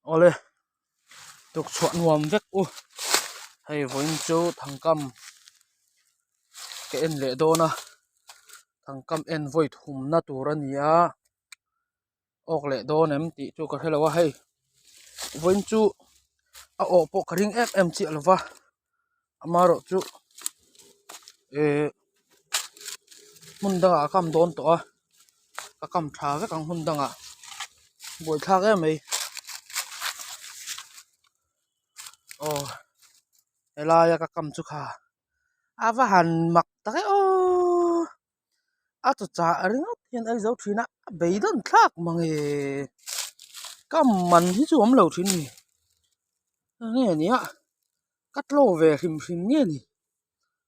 ole tuk chuan nuam vek u hei voin chu thangkam ke en le dona thangkam en voi thum na tur ania ok le don em ti chu ka helawa hei voin chu a o po kring em chi alwa amaro chu mundanga kam don to a kam tha ve kang mundanga boi thak em ei oh elaya ka kam chu kha ava han mak tak o a chu cha ring hian ai zo thina beidon thak mangi kam man hi chu om lo thin ni nge nia cắt lô về hìm hìm nghe nè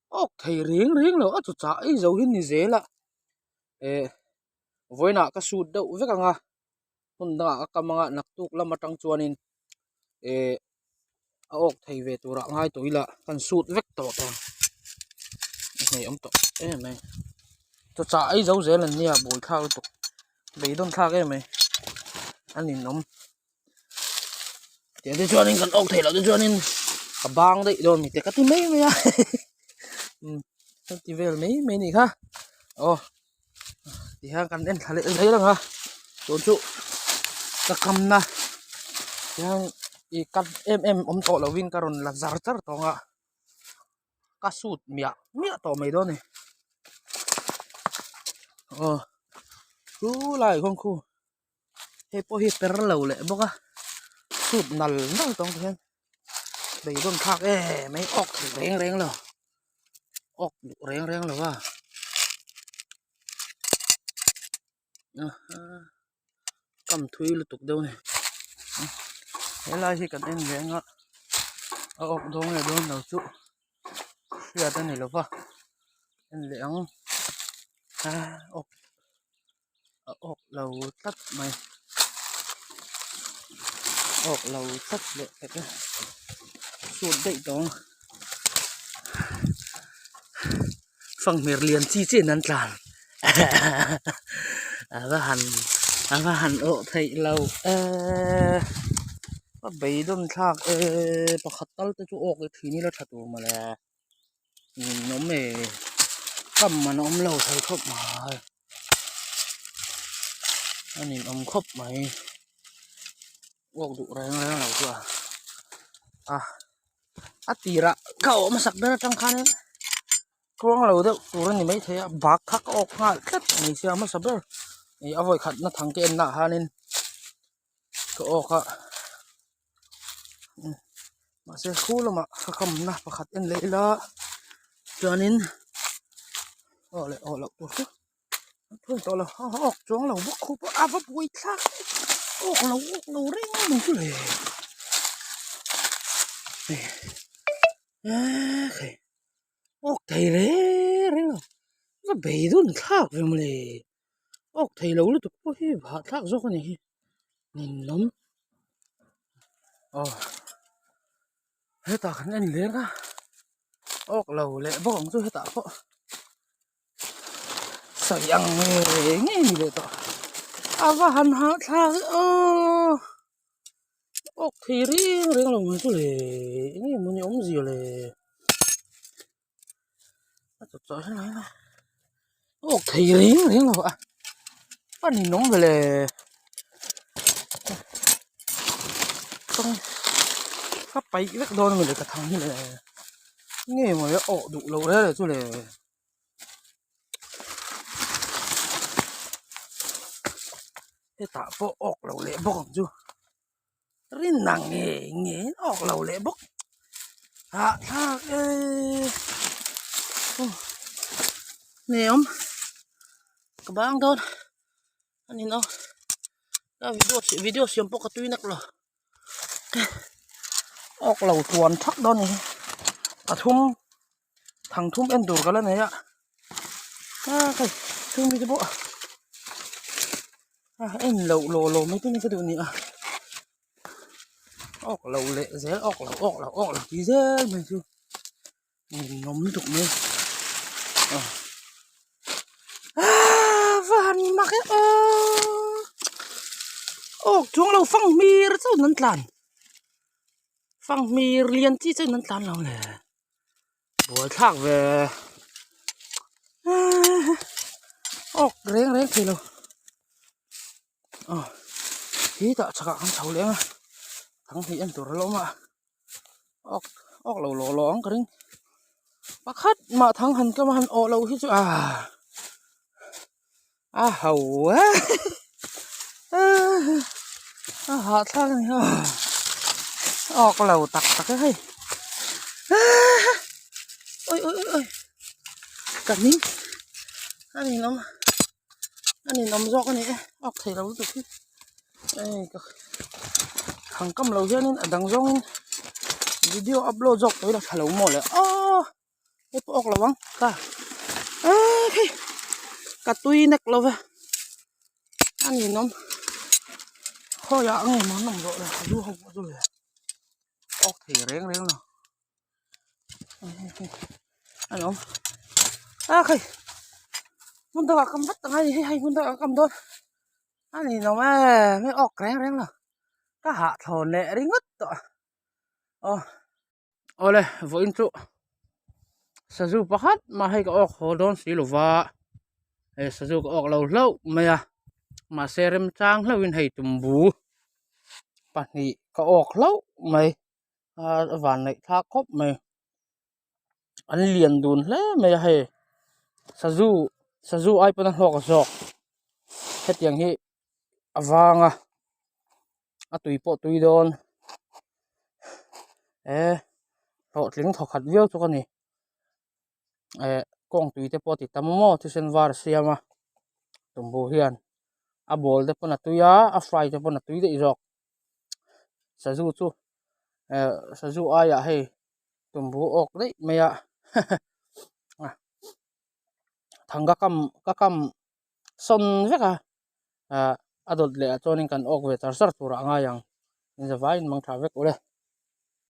ốc thầy riêng riêng lo ắt chả ấy dấu hin ni dễ lạ với nã cái sụt đậu với cả ngà hôm nã cái mga nặc tuk làm mặt trăng chuan in ốc thầy về tụ rạng hai tuổi lạ cần sụt vết tọt này ông tọt mày cho chả ấy dấu dễ lần nha bồi khao tục bị đông khao cái mày anh nhìn nóng tiền tôi cho nên cần ốc thầy là tôi cho nên cả bang đấy rồi mình tiền cắt mấy mày thì về mấy này ha thì hang cần đến thale thấy đó ha chỗ trụ các cầm na yang i cắt em om to là win karon là zar zar to nga ka sut mía to mấy đó này cứ lại con khu he po hi per lâu lệ bốc á sut nal tong thế đầy don khác mấy ốc thì reng reng rồi ốc reng reng rồi va cầm thui là tục đâu này thế là chỉ cần em reng á ốc đó này don đầu trụ phía trên này là va em reng ốc ốc lầu tắt mày ốc lầu tắt lệ cái sụt đậy đó phăng miệt liền chi trên ăn tràn và hẳn ộ thầy lâu có bấy đâm thác bà khát tал tới chỗ ốc thì ní là thật đủ mà là nó mề cầm mà nó ôm lâu thầy khóc mà anh nhìn ông khóc mày ốc đủ ràng ràng lâu chưa tira cậu mà sặc bên trong khăn ấy quăng lâu đâu tụi nó mấy thế bạc khắc ốc ngại kết ngày xưa mà sắp đâu thì ở vậy khát nó thằng kia nạ ha nên cái ốc mà sẽ khu là mà không nè và khát em lấy là cho nên lại tụi thôi tao là ốc choáng lâu bốc khu bốc bụi khác ốc lâu rinh mình cứ lề ốc thầy đấy rồi nó bị đun khác về mà lề ốc thầy lâu nó tụi có hi bà khác rõ cái này nhìn nóng hết ta khăn anh liền á ốc lâu lệ bốc ông tôi hết ta có sợi ăn nghe gì vậy ta và hàn hạt tha ốc thầy riêng lòng mình tôi lề nghe muốn nhóm gì lề trời thế này ốc thầy riêng là vậy anh nhìn nóng về lề không các bay vết đôi người cả thằng như này nghe mà nó đủ lâu đấy là chú này cái tạ bộ ọc lâu lệ bốc chú rin nặng nghe ọc lâu lệ bốc tha nè ông các bạn thôi anh nhìn đâu cái video xem bộ cái tuy nắc rồi ốc lầu chuồn chắc đó này thằng thum em đủ cái này ạ cái thum đi cái bộ em lầu mấy cái này cái điều này ốc lầu lệ dễ ốc lầu tí dễ mày chứ nhìn ngấm tục mê van mặc ốc chuông lâu phăng mì rồi sao năn tlan phăng mì liền chi sao năn tlan lâu nè buổi thác về ốc reng thì lâu tí tạ chắc ăn cháu liền thằng thì ăn tụi lâu mà ốc lâu lò lò cái ring bác hát mà thằng hằn cái mà hằn ồ lâu hết chứ hầu á hạt thang này có lầu tặc cái hay ôi cả nín anh này nằm do cái này ốc thầy lâu được thằng cầm lâu thế nên ở đằng trong video upload dọc tới là thả lâu mỏ lại cái ốc là vắng cả tuy nè lâu về anh nhìn nó khó dạ này mà nằm rồi là du học rồi ốc thì rén nào anh không khi muốn tao cầm bắt tao hay muốn tao cầm thôi anh nhìn nó mấy ốc rén là cá hạ thò nè đi ngất rồi ôi này vô intro sa du pakat mà hay cái ốc hồ đón xí lùa sa du cái ốc lâu mày mà serem trang lâu in hay tùm bù bạn thì cái ốc lâu mày ván này thác cốp mày anh liền đun lẽ mày hay sa du ai bên học giọt hết tiếng hi vàng tùy đòn họ tiếng thọ khát viêu cho con này con tùy te po ti tamo tu sen var siama tum bo hian bol te pona tuya fry te pona tui de jok sa zu aya he tum bo ok dei meya thang ka kam son veka adult le chonin kan ok ve char sar tura nga yang in the vine mang tha vek ole